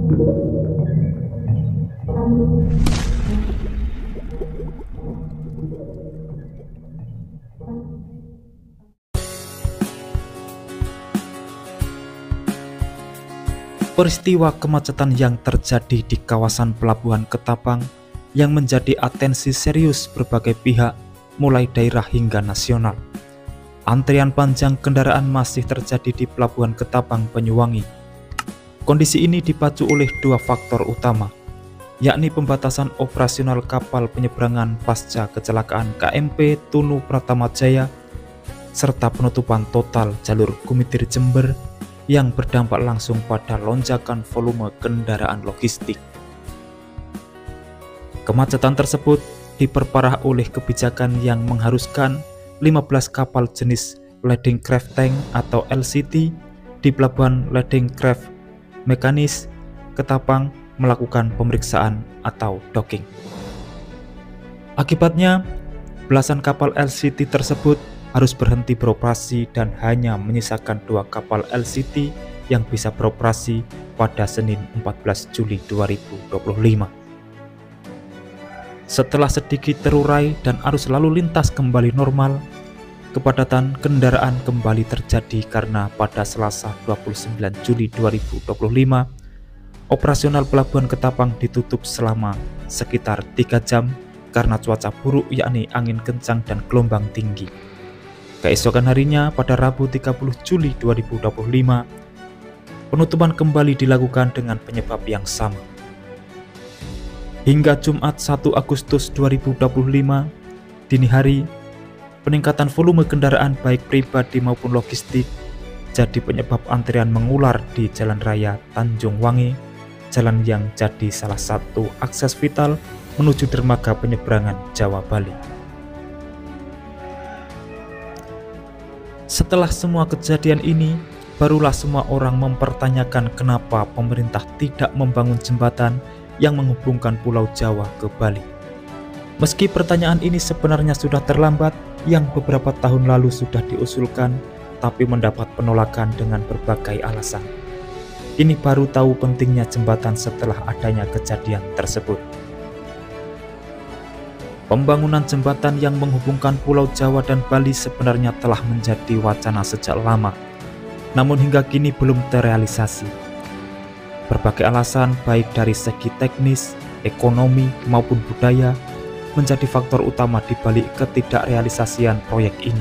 Peristiwa kemacetan yang terjadi di kawasan Pelabuhan Ketapang yang menjadi atensi serius berbagai pihak mulai daerah hingga nasional. Antrian panjang kendaraan masih terjadi di Pelabuhan Ketapang, Banyuwangi. Kondisi ini dipacu oleh dua faktor utama, yakni pembatasan operasional kapal penyeberangan pasca kecelakaan KMP Tunu Pratama Jaya, serta penutupan total jalur Gumitir Jember yang berdampak langsung pada lonjakan volume kendaraan logistik. Kemacetan tersebut diperparah oleh kebijakan yang mengharuskan 15 kapal jenis Leading Craft Tank atau LCT di Pelabuhan Leading Craft Mekanis Ketapang melakukan pemeriksaan atau docking. Akibatnya, belasan kapal LCT tersebut harus berhenti beroperasi dan hanya menyisakan 2 kapal LCT yang bisa beroperasi pada Senin 14 Juli 2025. Setelah sedikit terurai dan arus lalu lintas kembali normal, kepadatan kendaraan kembali terjadi karena pada Selasa 29 Juli 2025, operasional Pelabuhan Ketapang ditutup selama sekitar 3 jam karena cuaca buruk, yakni angin kencang dan gelombang tinggi. Keesokan harinya pada Rabu 30 Juli 2025, penutupan kembali dilakukan dengan penyebab yang sama. Hingga Jumat 1 Agustus 2025 dini hari, peningkatan volume kendaraan baik pribadi maupun logistik jadi penyebab antrian mengular di Jalan Raya Tanjung Wangi, jalan yang jadi salah satu akses vital menuju dermaga penyeberangan Jawa Bali. Setelah semua kejadian ini, barulah semua orang mempertanyakan kenapa pemerintah tidak membangun jembatan yang menghubungkan Pulau Jawa ke Bali. Meski pertanyaan ini sebenarnya sudah terlambat, yang beberapa tahun lalu sudah diusulkan, tapi mendapat penolakan dengan berbagai alasan. Ini baru tahu pentingnya jembatan setelah adanya kejadian tersebut. Pembangunan jembatan yang menghubungkan Pulau Jawa dan Bali sebenarnya telah menjadi wacana sejak lama, namun hingga kini belum terrealisasi. Berbagai alasan baik dari segi teknis, ekonomi, maupun budaya menjadi faktor utama di balik ketidakrealisasian proyek ini.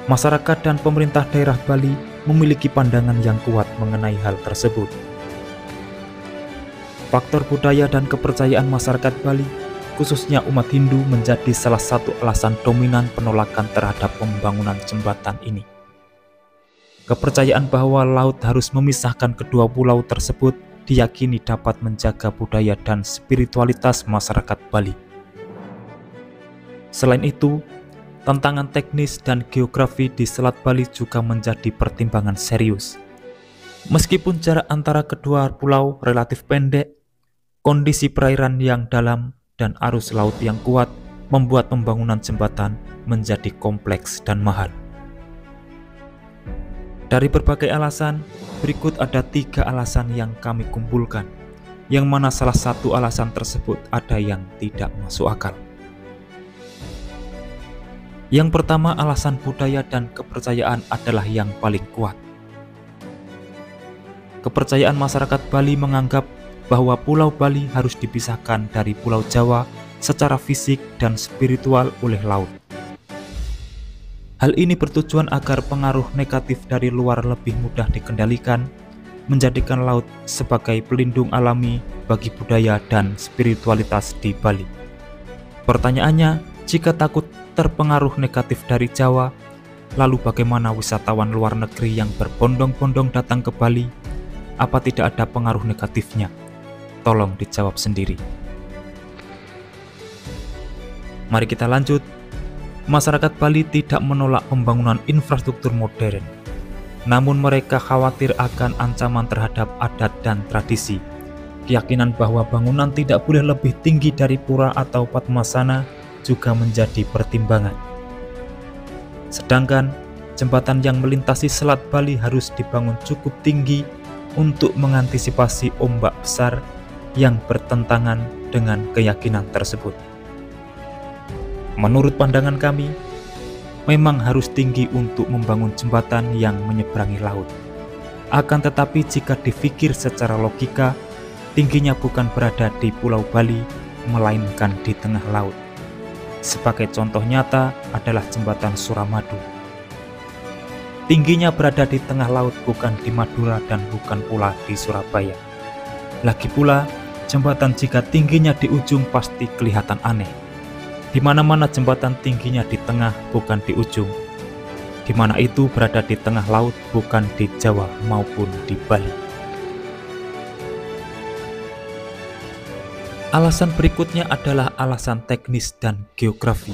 Masyarakat dan pemerintah daerah Bali memiliki pandangan yang kuat mengenai hal tersebut. Faktor budaya dan kepercayaan masyarakat Bali, khususnya umat Hindu, menjadi salah satu alasan dominan penolakan terhadap pembangunan jembatan ini. Kepercayaan bahwa laut harus memisahkan kedua pulau tersebut diyakini dapat menjaga budaya dan spiritualitas masyarakat Bali. Selain itu, tantangan teknis dan geografi di Selat Bali juga menjadi pertimbangan serius. Meskipun jarak antara kedua pulau relatif pendek, kondisi perairan yang dalam dan arus laut yang kuat membuat pembangunan jembatan menjadi kompleks dan mahal. Dari berbagai alasan, berikut ada 3 alasan yang kami kumpulkan, yang mana salah satu alasan tersebut ada yang tidak masuk akal. Yang pertama, alasan budaya dan kepercayaan adalah yang paling kuat. Kepercayaan masyarakat Bali menganggap bahwa Pulau Bali harus dipisahkan dari Pulau Jawa secara fisik dan spiritual oleh laut. Hal ini bertujuan agar pengaruh negatif dari luar lebih mudah dikendalikan, menjadikan laut sebagai pelindung alami bagi budaya dan spiritualitas di Bali. Pertanyaannya, jika takut terpengaruh negatif dari Jawa, lalu bagaimana wisatawan luar negeri yang berbondong-bondong datang ke Bali? Apa tidak ada pengaruh negatifnya? Tolong dijawab sendiri. Mari kita lanjut. Masyarakat Bali tidak menolak pembangunan infrastruktur modern, namun mereka khawatir akan ancaman terhadap adat dan tradisi. Keyakinan bahwa bangunan tidak boleh lebih tinggi dari pura atau padmasana juga menjadi pertimbangan. Sedangkan jembatan yang melintasi Selat Bali harus dibangun cukup tinggi untuk mengantisipasi ombak besar yang bertentangan dengan keyakinan tersebut. Menurut pandangan kami, memang harus tinggi untuk membangun jembatan yang menyeberangi laut. Akan tetapi jika dipikir secara logika, tingginya bukan berada di Pulau Bali, melainkan di tengah laut. Sebagai contoh nyata adalah jembatan Suramadu. Tingginya berada di tengah laut, bukan di Madura dan bukan pula di Surabaya. Lagi pula, jembatan jika tingginya di ujung pasti kelihatan aneh. Di mana-mana jembatan tingginya di tengah, bukan di ujung. Di mana itu berada di tengah laut, bukan di Jawa maupun di Bali. Alasan berikutnya adalah alasan teknis dan geografi.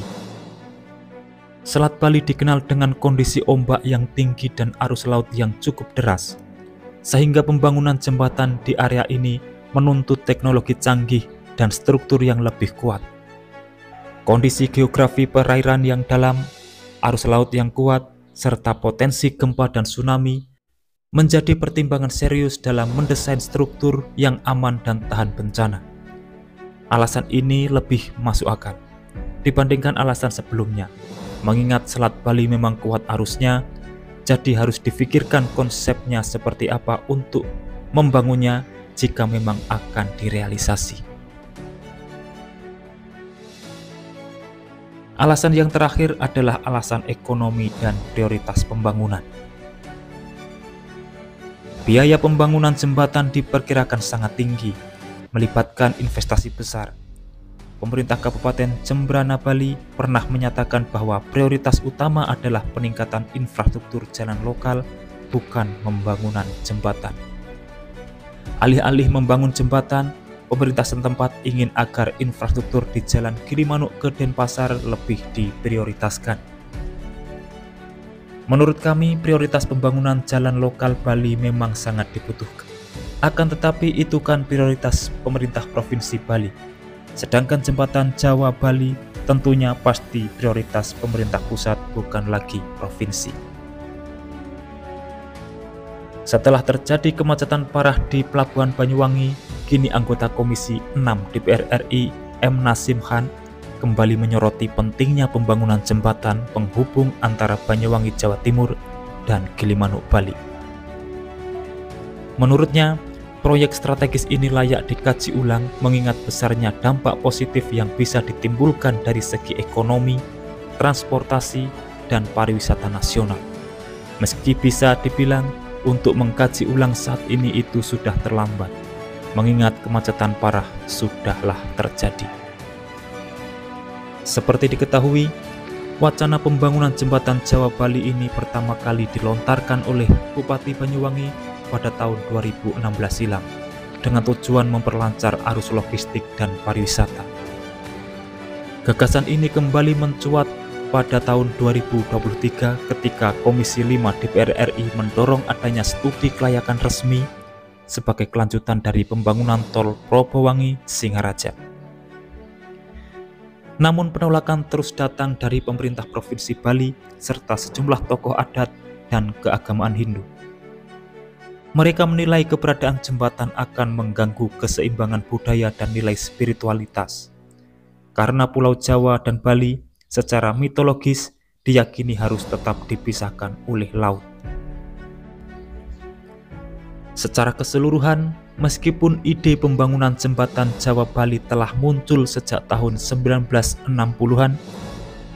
Selat Bali dikenal dengan kondisi ombak yang tinggi dan arus laut yang cukup deras, sehingga pembangunan jembatan di area ini menuntut teknologi canggih dan struktur yang lebih kuat. Kondisi geografi perairan yang dalam, arus laut yang kuat, serta potensi gempa dan tsunami menjadi pertimbangan serius dalam mendesain struktur yang aman dan tahan bencana. Alasan ini lebih masuk akal dibandingkan alasan sebelumnya, mengingat Selat Bali memang kuat arusnya, jadi harus difikirkan konsepnya seperti apa untuk membangunnya jika memang akan direalisasi. Alasan yang terakhir adalah alasan ekonomi dan prioritas pembangunan. Biaya pembangunan jembatan diperkirakan sangat tinggi, melibatkan investasi besar. Pemerintah Kabupaten Jembrana Bali pernah menyatakan bahwa prioritas utama adalah peningkatan infrastruktur jalan lokal, bukan pembangunan jembatan. Alih-alih membangun jembatan, pemerintah setempat ingin agar infrastruktur di Jalan Gilimanuk ke Denpasar lebih diprioritaskan. Menurut kami, prioritas pembangunan jalan lokal Bali memang sangat dibutuhkan. Akan tetapi itu kan prioritas pemerintah Provinsi Bali. Sedangkan jembatan Jawa Bali tentunya pasti prioritas pemerintah pusat, bukan lagi provinsi. Setelah terjadi kemacetan parah di Pelabuhan Banyuwangi, kini anggota Komisi 6 DPR RI M. Nasim Khan kembali menyoroti pentingnya pembangunan jembatan penghubung antara Banyuwangi Jawa Timur dan Gilimanuk Bali. Menurutnya, proyek strategis ini layak dikaji ulang mengingat besarnya dampak positif yang bisa ditimbulkan dari segi ekonomi, transportasi, dan pariwisata nasional. Meski bisa dibilang untuk mengkaji ulang saat ini itu sudah terlambat, mengingat kemacetan parah sudahlah terjadi. Seperti diketahui, wacana pembangunan jembatan Jawa Bali ini pertama kali dilontarkan oleh Bupati Banyuwangi pada tahun 2016 silam dengan tujuan memperlancar arus logistik dan pariwisata. Gagasan ini kembali mencuat pada tahun 2023 ketika Komisi 5 DPR RI mendorong adanya studi kelayakan resmi sebagai kelanjutan dari pembangunan tol Probowangi-Singaraja. Namun penolakan terus datang dari pemerintah Provinsi Bali serta sejumlah tokoh adat dan keagamaan Hindu. Mereka menilai keberadaan jembatan akan mengganggu keseimbangan budaya dan nilai spiritualitas. Karena Pulau Jawa dan Bali secara mitologis diyakini harus tetap dipisahkan oleh laut. Secara keseluruhan, meskipun ide pembangunan jembatan Jawa Bali telah muncul sejak tahun 1960-an,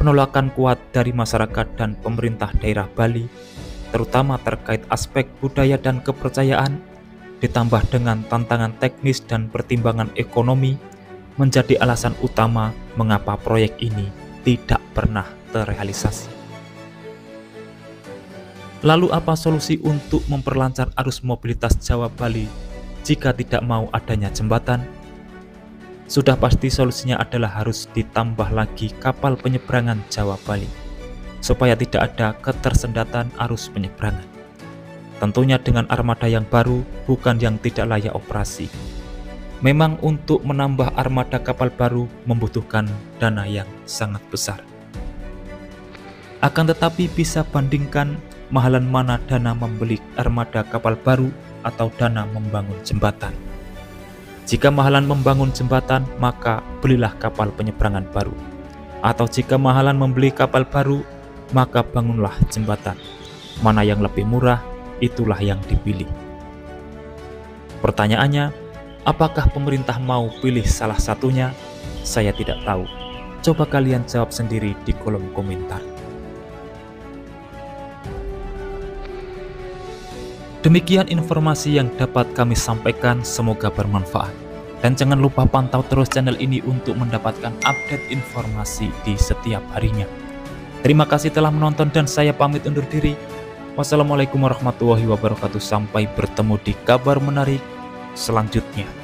penolakan kuat dari masyarakat dan pemerintah daerah Bali terutama terkait aspek budaya dan kepercayaan, ditambah dengan tantangan teknis dan pertimbangan ekonomi, menjadi alasan utama mengapa proyek ini tidak pernah terrealisasi. Lalu apa solusi untuk memperlancar arus mobilitas Jawa Bali jika tidak mau adanya jembatan? Sudah pasti solusinya adalah harus ditambah lagi kapal penyeberangan Jawa Bali, supaya tidak ada ketersendatan arus penyeberangan. Tentunya dengan armada yang baru, bukan yang tidak layak operasi. Memang untuk menambah armada kapal baru membutuhkan dana yang sangat besar. Akan tetapi bisa bandingkan mahalan mana dana membeli armada kapal baru atau dana membangun jembatan. Jika mahalan membangun jembatan, maka belilah kapal penyeberangan baru. Atau jika mahalan membeli kapal baru, maka bangunlah jembatan. Mana yang lebih murah, itulah yang dipilih. Pertanyaannya, apakah pemerintah mau pilih salah satunya? Saya tidak tahu. Coba kalian jawab sendiri di kolom komentar. Demikian informasi yang dapat kami sampaikan, semoga bermanfaat. Dan jangan lupa pantau terus channel ini untuk mendapatkan update informasi di setiap harinya. Terima kasih telah menonton dan saya pamit undur diri. Wassalamualaikum warahmatullahi wabarakatuh. Sampai bertemu di kabar menarik selanjutnya.